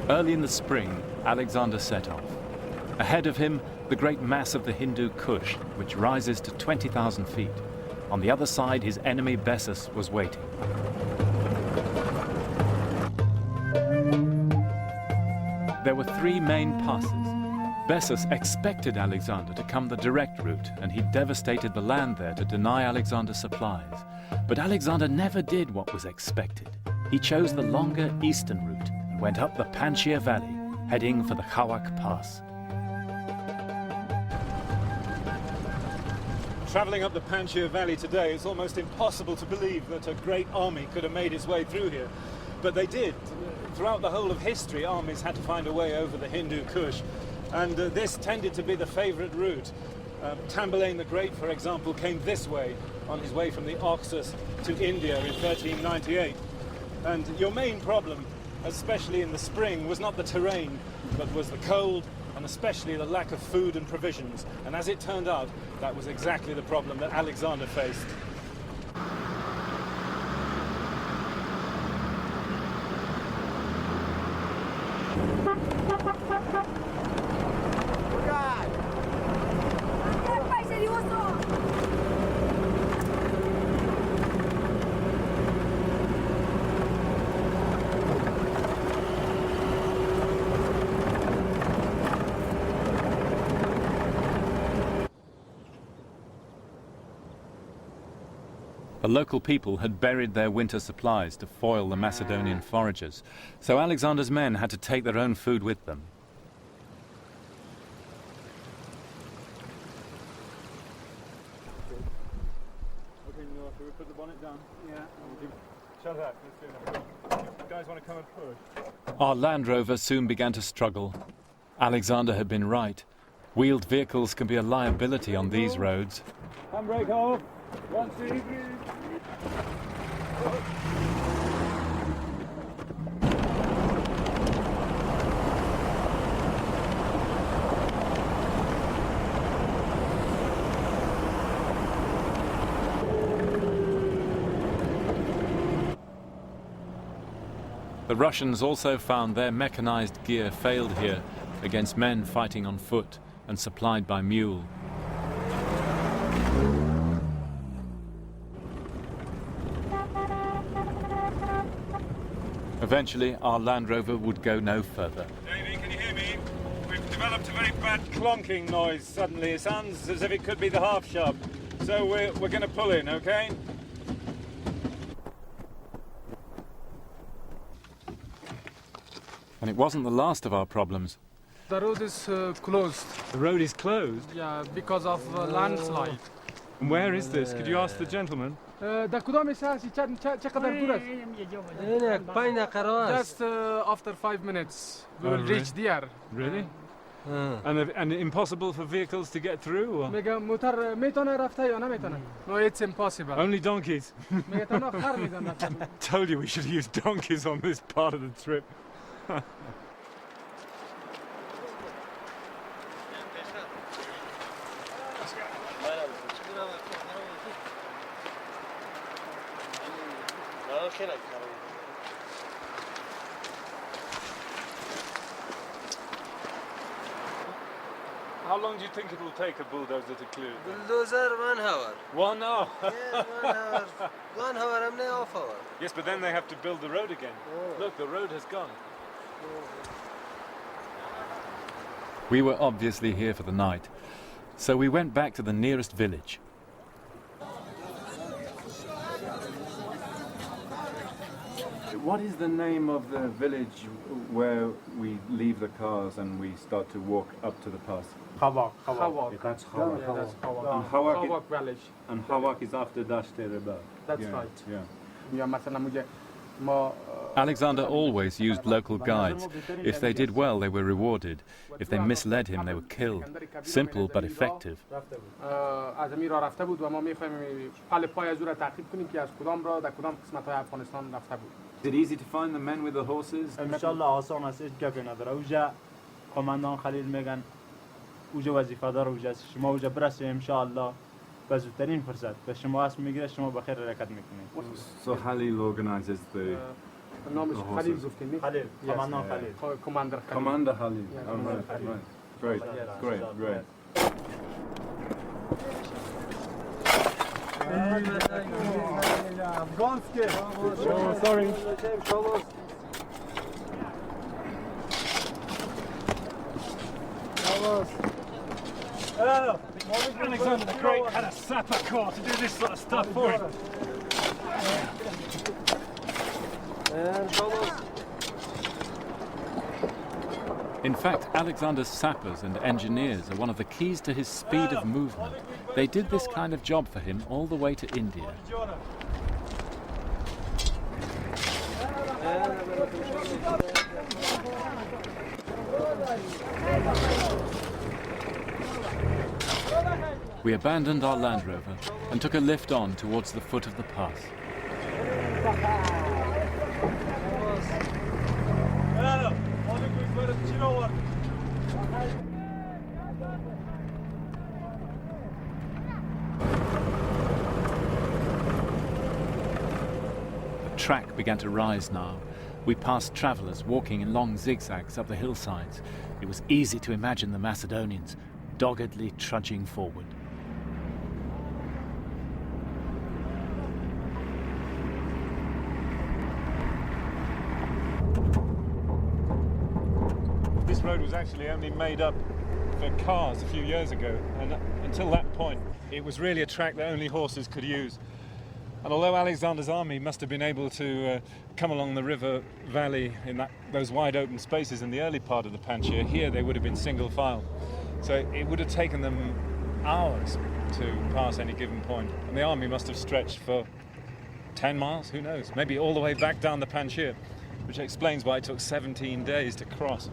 Early in the spring, Alexander set off. Ahead of him, the great mass of the Hindu Kush, which rises to 20,000 feet. On the other side, his enemy Bessus was waiting. There were three main passes. Bessus expected Alexander to come the direct route, and he devastated the land there to deny Alexander supplies. But Alexander never did what was expected. He chose the longer eastern route and went up the Panjshir Valley, heading for the Khawak Pass. Travelling up the Panjshir Valley today, it's almost impossible to believe that a great army could have made its way through here. But they did. Throughout the whole of history, armies had to find a way over the Hindu Kush. And this tended to be the favourite route. Tamburlaine the Great, for example, came this way on his way from the Oxus to India in 1398. And your main problem, especially in the spring, was not the terrain, but was the cold and especially the lack of food and provisions. And as it turned out, that was exactly the problem that Alexander faced. The local people had buried their winter supplies to foil the Macedonian foragers, so Alexander's men had to take their own food with them. Okay, we put the bonnet down. Yeah. Shut up. Let's do that. You guys want to come and push? Our Land Rover soon began to struggle. Alexander had been right. Wheeled vehicles can be a liability on these roads. Handbrake off. 1, 2, 3. The Russians also found their mechanized gear failed here against men fighting on foot and supplied by mule. Eventually, our Land Rover would go no further. Davey, can you hear me? We've developed a very bad clonking noise suddenly. It sounds as if it could be the half shop. So we're going to pull in, okay? And it wasn't the last of our problems. The road is closed. The road is closed? Yeah, because of landslide. And where is this? Could you ask the gentleman? Just after 5 minutes, we will reach there. Really? And impossible for vehicles to get through? Or? No, it's impossible. Only donkeys? Told you we should use donkeys on this part of the trip. How long do you think it will take a bulldozer to clear? Bulldozer, 1 hour. 1 hour? Yeah, 1 hour. 1 hour, I'm not off hour. Yes, but then they have to build the road again. Oh. Look, the road has gone. We were obviously here for the night, so we went back to the nearest village. What is the name of the village where we leave the cars and we start to walk up to the pass? Khawak. That's Khawak. Yeah, that's Khawak. And Khawak, Khawak village. and Khawak is after Dasht Reba. That's Yeah, right. yeah. Alexander always used local guides. If they did well, they were rewarded. If they misled him, they were killed. Simple but effective. Is it easy to find the men with the horses? انشالله آسان است هیچ گپی نداره اوجا کماندان خلیل میگن اوجا وظیفه دار اوجا شما اوجا برسه انشالله به زودترین فرصت به شما اسم میگیره شما بخیر حرکت میکنید. So Halil organizes النوم The horses. خليل زوفتني. Khalil, Yes. Commandant Khalil. Commander Khalil. Commander Halil. Yeah, Oh, Commander right, Halil. right. Great, great, great. Oh, sorry. Alexander the Great had a sapper corps to do this sort of stuff for him. In fact, Alexander's sappers and engineers are one of the keys to his speed of movement. They did this kind of job for him all the way to India. We abandoned our Land Rover and took a lift on towards the foot of the pass. The track began to rise now. We passed travellers walking in long zigzags up the hillsides. It was easy to imagine the Macedonians doggedly trudging forward. This road was actually only made up for cars a few years ago, and until that point it was really a track that only horses could use. And although Alexander's army must have been able to come along the river valley in those wide open spaces in the early part of the Panjshir, here they would have been single file. So it would have taken them hours to pass any given point. And the army must have stretched for 10 miles, who knows, maybe all the way back down the Panjshir, which explains why it took 17 days to cross.